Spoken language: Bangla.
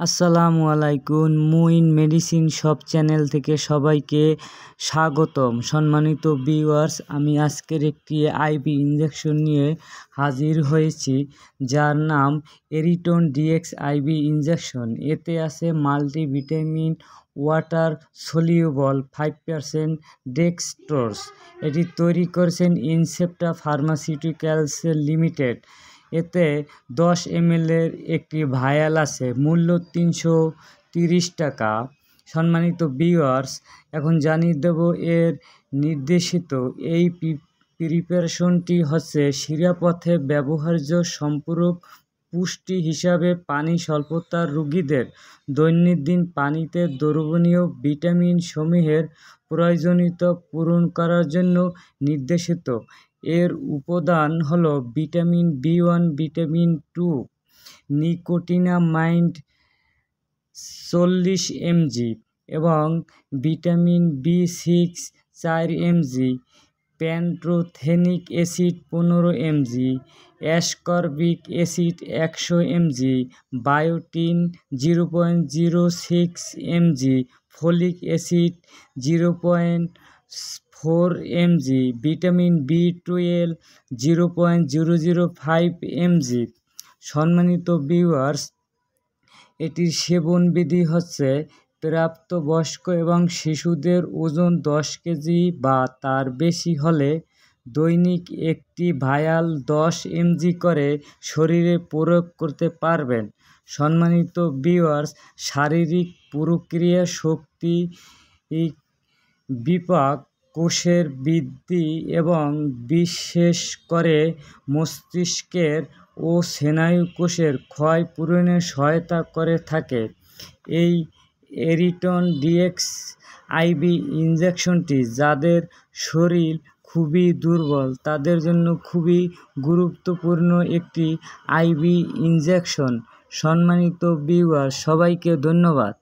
আসসালামু আলাইকুম। মুইন মেডিসিন শপ চ্যানেল থেকে সবাইকে স্বাগতম। সম্মানিত ভিউয়ার্স, আমি আজকের একটি আইভি ইনজেকশন নিয়ে হাজির হয়েছি, যার নাম এরিটন ডিএক্স আইভি ইনজেকশন। এতে আছে মাল্টিভিটামিন, ওয়াটার সলিউবল 5% ডেক্সট্রোজ। এটি তৈরি করেছেন ইনসেপ্টা ফার্মাসিউটিক্যালস লিমিটেড। এতে 10 ml এর একটি ভায়াল আছে, মূল্য 330 টাকা। সম্মানিত ভিউয়ার্স, এখন জানিয়ে দেব এর নির্দেশিত। এই প্রিপারেশনটি হচ্ছে শিরাপথে ব্যবহার্য সম্পূরক পুষ্টি হিসাবে পানি স্বল্পতার রোগীদের দৈনন্দিন পানিতে দ্রবণীয় ভিটামিন সমূহের প্রয়োজনীয়তা পূরণ করার জন্য নির্দেশিত। এর উপাদান হলো vitamin B1, vitamin 2, nicotinamide 40 mg এবং vitamin B6 4 mg, pantothenic acid 15 mg, ascorbic acid 100 mg, বায়োটিন 0.06 mg, folic acid 0.4 mg, vitamin B12 0.005 mg। সম্মানিত ভিউয়ার্স, এটির সেবন বিধি হচ্ছে প্রাপ্তবয়স্ক এবং শিশুদের ওজন 10 কেজি বা তার বেশি হলে দৈনিক একটি ভায়াল 10 mg করে শরীরে প্রয়োগ করতে পারবেন। সম্মানিত ভিউয়ার্স, শারীরিক প্রক্রিয়া শক্তি, বিপাক, কোষের বৃদ্ধি এবং বিশেষ করে মস্তিষ্কের ও স্নায়ু কোষের ক্ষয় পূরণে সহায়তা করে থাকে। এই এরিটন ডিএক্স আইভি ইনজেকশনটি যাদের শরীর খুবই দুর্বল তাদের জন্য খুবই গুরুত্বপূর্ণ একটি আইভি ইনজেকশন। সম্মানিত ভিউয়ার, সবাইকে ধন্যবাদ।